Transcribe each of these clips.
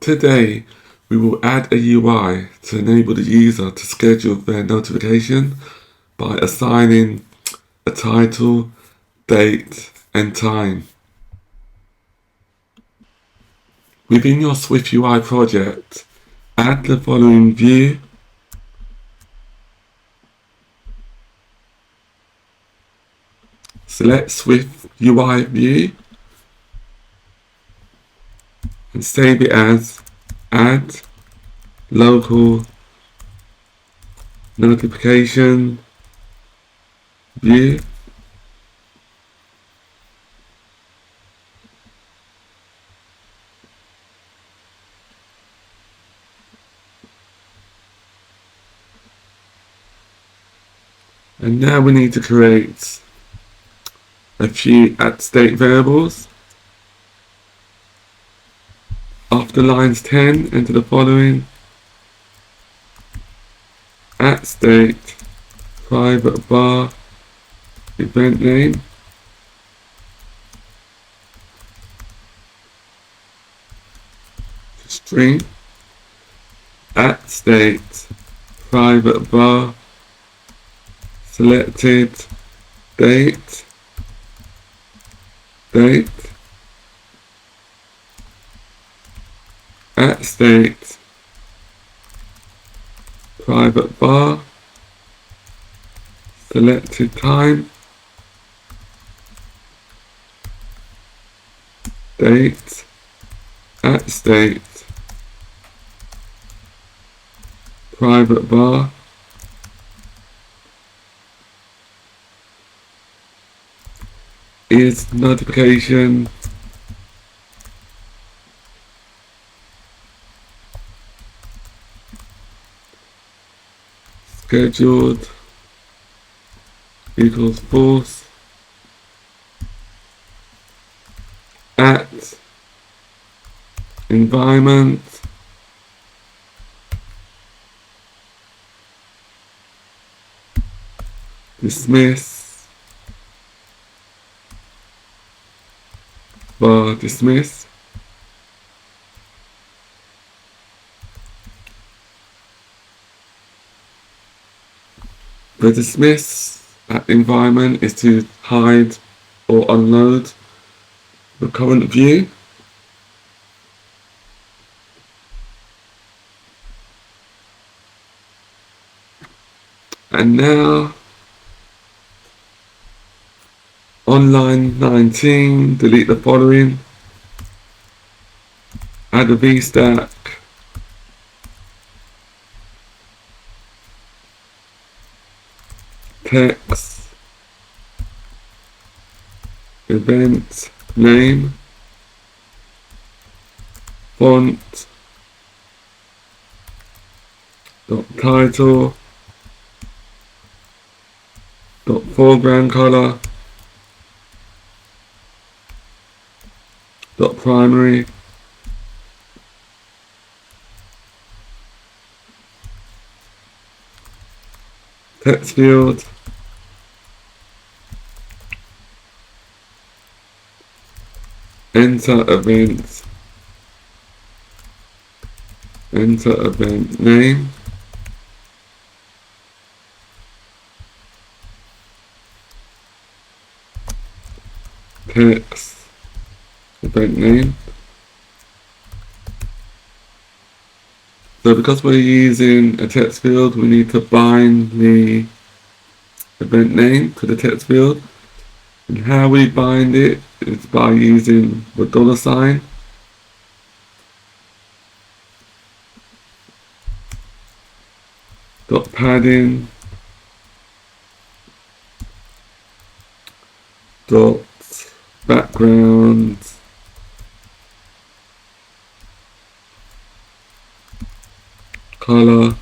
Today, we will add a UI to enable the user to schedule their notification by assigning a title, date, and time. Within your SwiftUI project, add the following view. Select SwiftUI view and save it as add local notification view. And now we need to create a few @state variables. After lines 10, enter the following: @state private bar event name, string, @state private bar selected date, @state private bar selected time, date, @state private bar is notification scheduled equals false, at environment dismiss bar dismiss. The dismiss at environment is to hide or unload the current view. And now, on line 19, delete the following: add a VStack, text, event name, font, title, foreground color, primary, text field, enter event name, text event name. So because we're using a text field, we need to bind the event name to the text field. And how we bind it is by using the $, padding, background, color,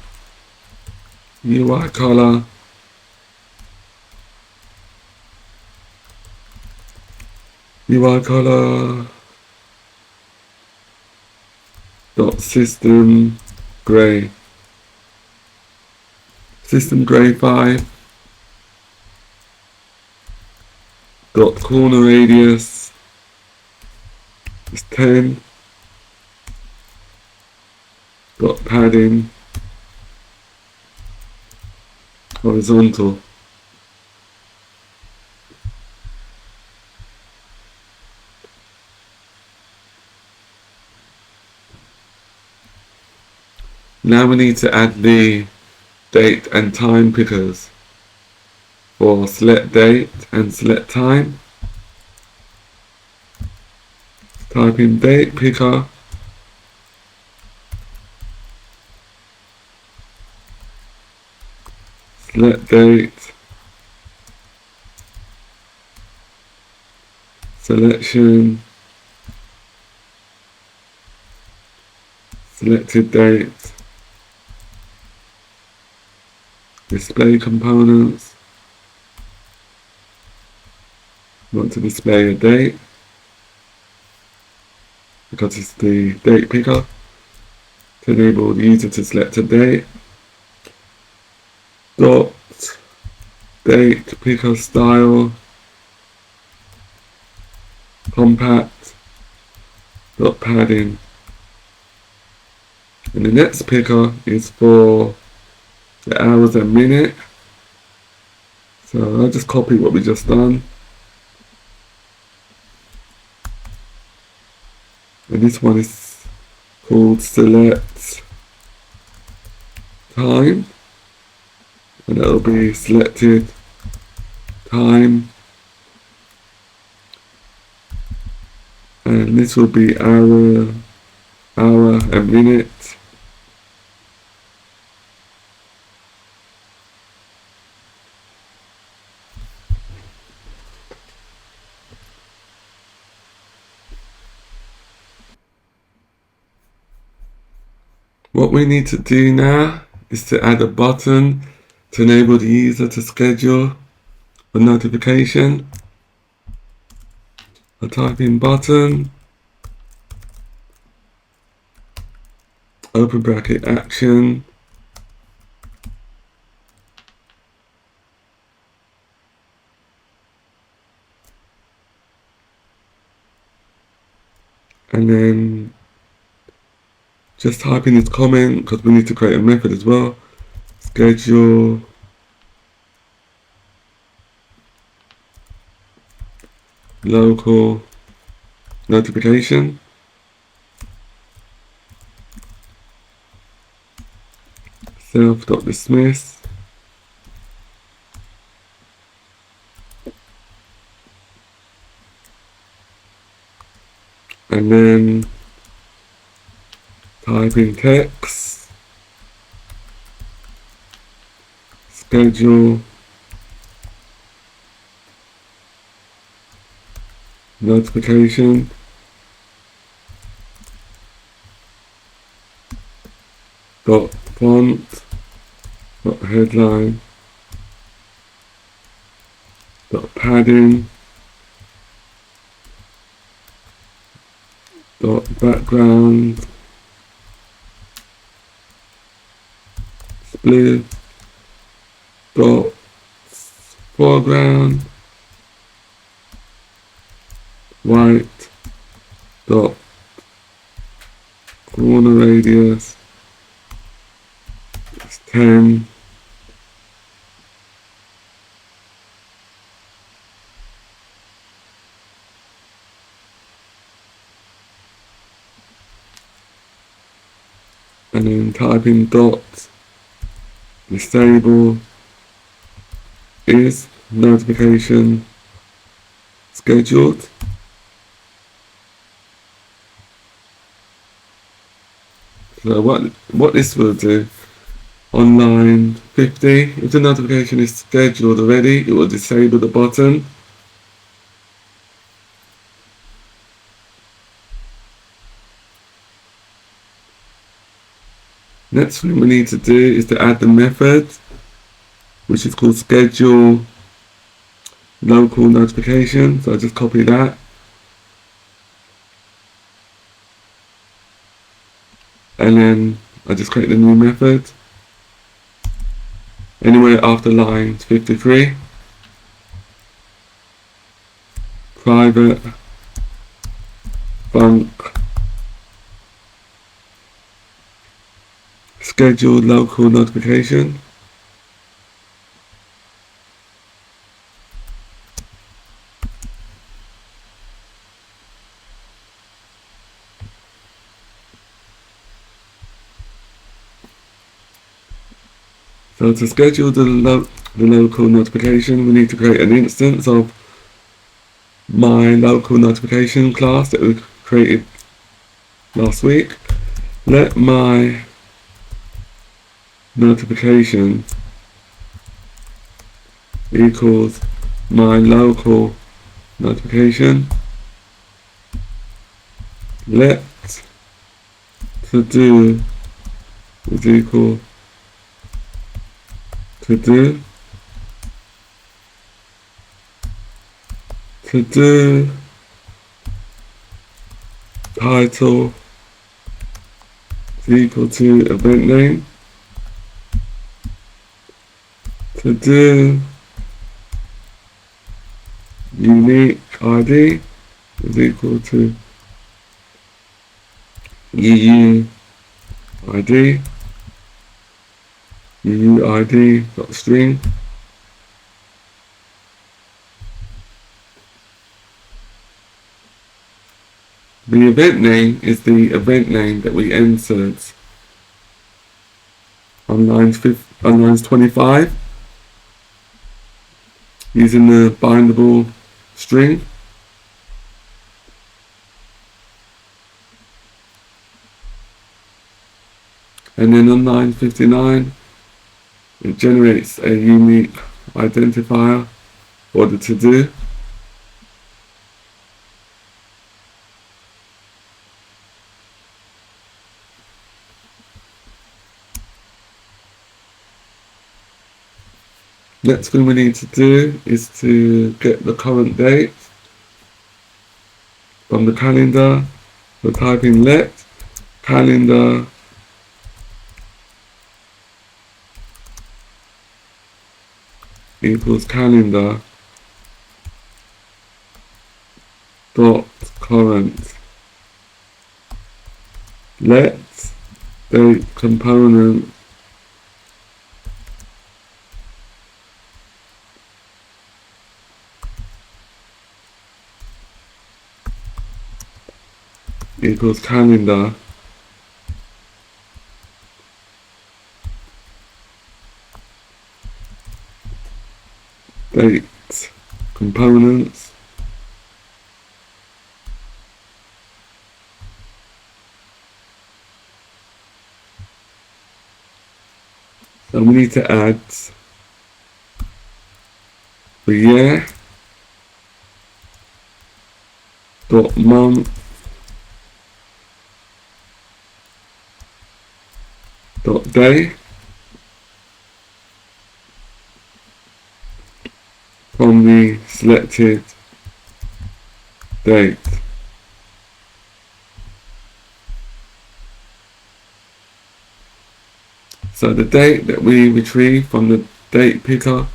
UI color, system gray, 5, corner radius is 10, dot padding horizontal. Now we need to add the date and time pickers for select date and select time. Type in date picker, select date, selection, selected date, display components. Want to display a date because it's the date picker. To enable the user to select a date, dot date picker style compact dot padding, and the next picker is for the hours and minute. So I'll just copy what we just done, and this one is called select time, and that'll be selected time, and this will be hour and minute. What we need to do now is to add a button to enable the user to schedule a notification. I'll type in button, open bracket action, and then just type in this comment because we need to create a method as well. Schedule local notification. Self.dismiss. And then type in text, schedule notification, dot font, dot headline, dot padding, dot background, split, dot foreground, white, dot corner radius, it's 10, and then type in dot disable is notification scheduled. So what this will do on line 50, if the notification is scheduled already, it will disable the button. Next thing we need to do is to add the method, which is called schedule local notification. So I just copy that. And then I just create the new method. Anywhere after line 53. Private func schedule local notification. So to schedule the local notification, we need to create an instance of my local notification class that we created last week. Let my notification equals my local notification. Let to do is equal to do. To do title is equal to event name. To do unique ID is equal to UUID, UUID.string. The event name is the event name that we insert on lines 25 using the bindable string. And then on line 59, it generates a unique identifier for the to-do. Next thing we need to do is to get the current date from the calendar. So type in let calendar equals calendar dot current. Let date component equals calendar date components so we need to add the year dot month dot day from the selected date. So the date that we retrieve from the date picker,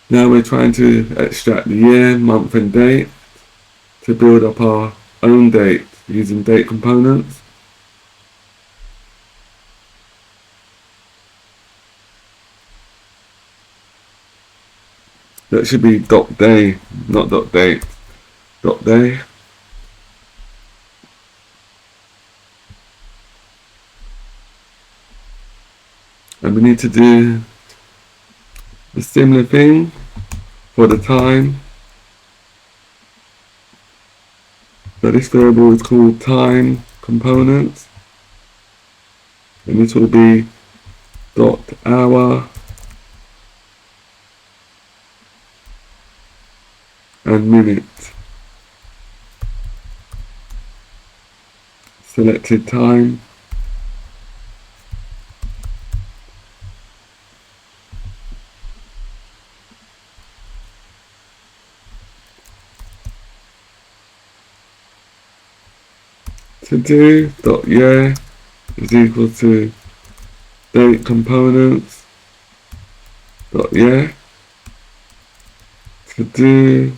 now we're trying to extract the year, month and date to build up our own date using date components. That should be dot day, not dot date, dot day. And we need to do a similar thing for the time. So this variable is called time component, and this will be dot hour and minute. Selected time. To do dot year is equal to date components dot year. To do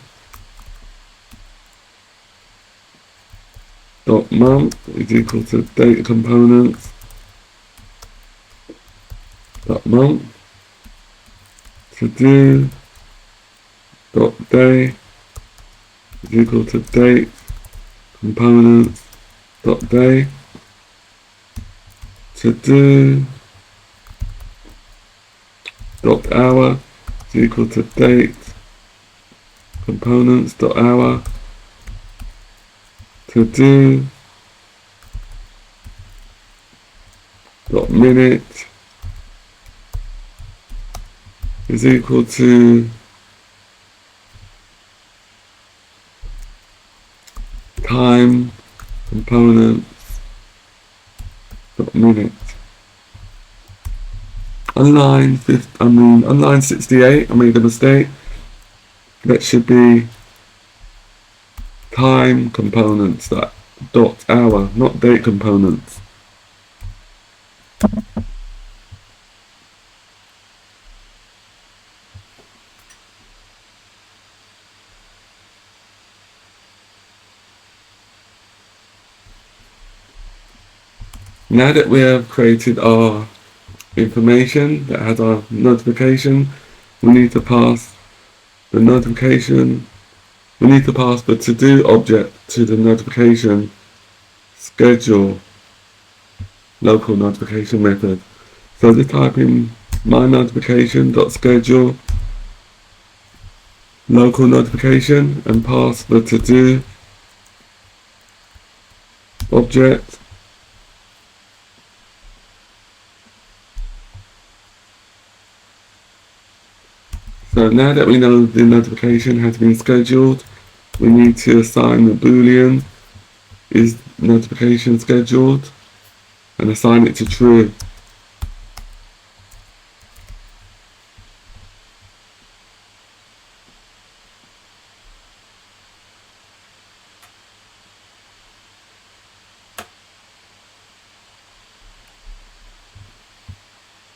dot month is equal to date components dot month, to do dot day is equal to date components dot day, to do dot hour is equal to date components dot hour, to do dot minute is equal to time components dot minute. On line 68, I made a mistake. That should be time components dot hour, not date components. Now that we have created our information that has our notification, we need to pass the notification, we need to pass the to-do object to the notification schedule local notification method. So just type in my notification.schedule local notification and pass the to-do object. So now that we know the notification has been scheduled, we need to assign the boolean is notification scheduled and assign it to true.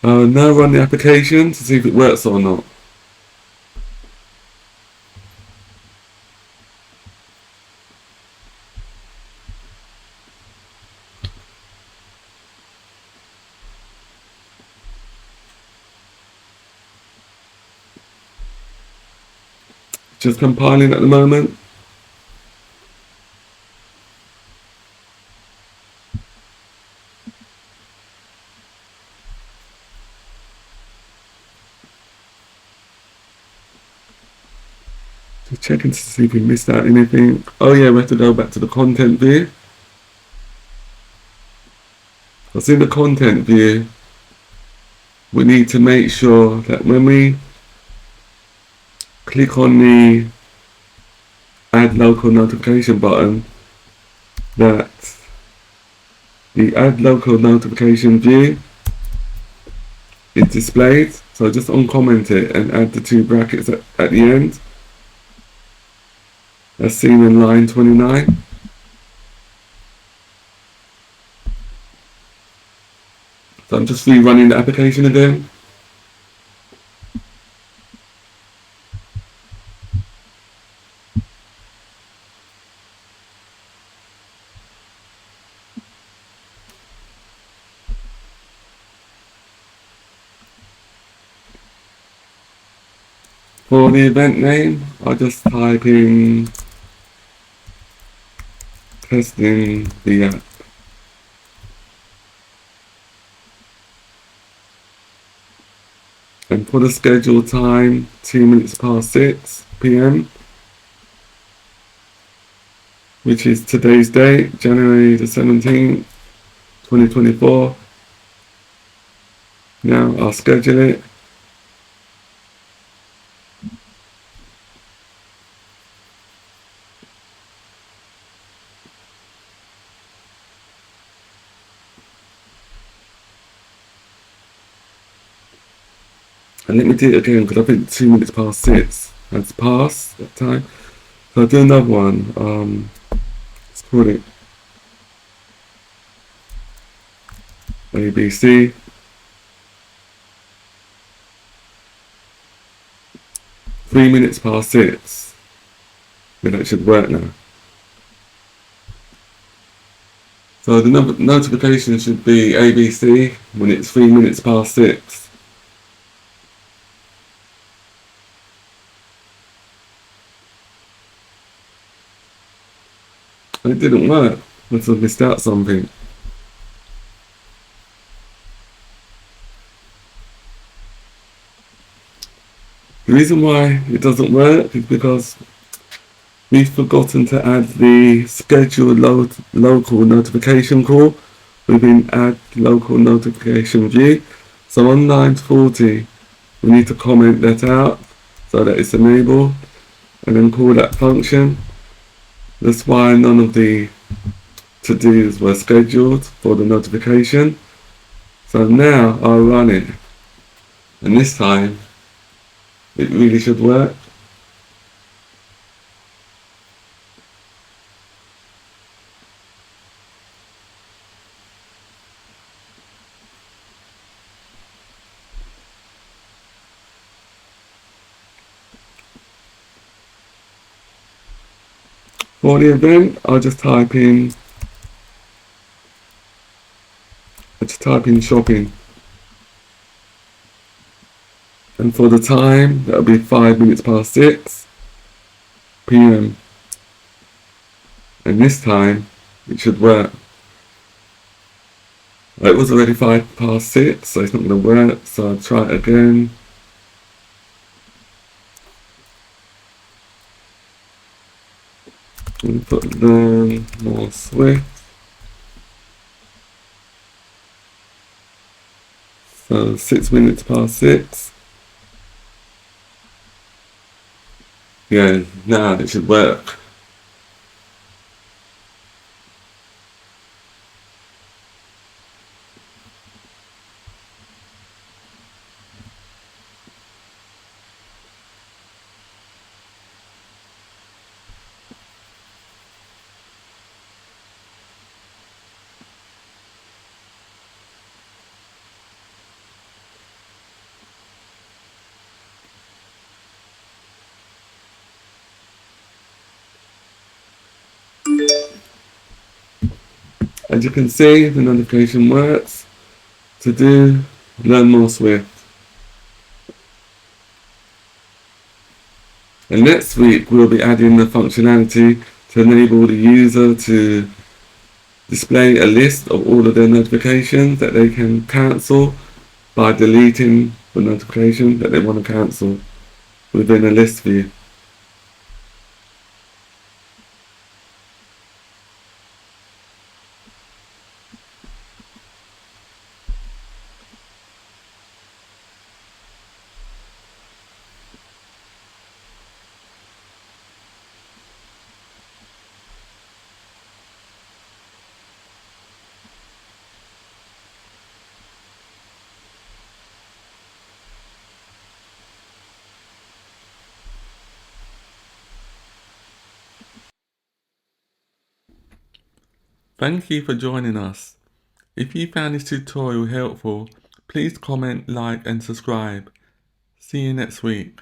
Now run the application to see if it works or not. Just compiling at the moment. Just checking to see if we missed out anything. Oh yeah, we have to go back to the content view. What's in the content view, we need to make sure that when we click on the add local notification button, that the add local notification view is displayed. So just uncomment it and add the two brackets at the end, as seen in line 29. So I'm just rerunning the application again. For the event name, I'll just type in testing the app. And for the schedule time, 2 minutes past 6 p.m, which is today's date, January the 17th, 2024. Now I'll schedule it. And let me do it again because I think 2 minutes past 6 has passed that time. So I'll do another one. Let's call it ABC. Three minutes past 6. Yeah, that should work now. So the notification should be ABC when it's 3 minutes past 6. It didn't work. Must have missed out something. The reason why it doesn't work is because we've forgotten to add the scheduled local notification call within add local notification view. So on line 40, we need to comment that out so that it's enabled and then call that function. That's why none of the to-dos were scheduled for the notification. So now I'll run it, and this time it really should work. For the event, I'll just type in shopping, and for the time that'll be 5 minutes past 6 p.m. and this time it should work. It was already 5 past 6, so it's not going to work, so I'll try it again. And put them more swift. So 6 minutes past 6. Yeah, now it should work. As you can see, the notification works. To do, learn more Swift. And next week we'll be adding the functionality to enable the user to display a list of all of their notifications that they can cancel by deleting the notification that they want to cancel within a list view. Thank you for joining us. If you found this tutorial helpful, please comment, like and subscribe. See you next week.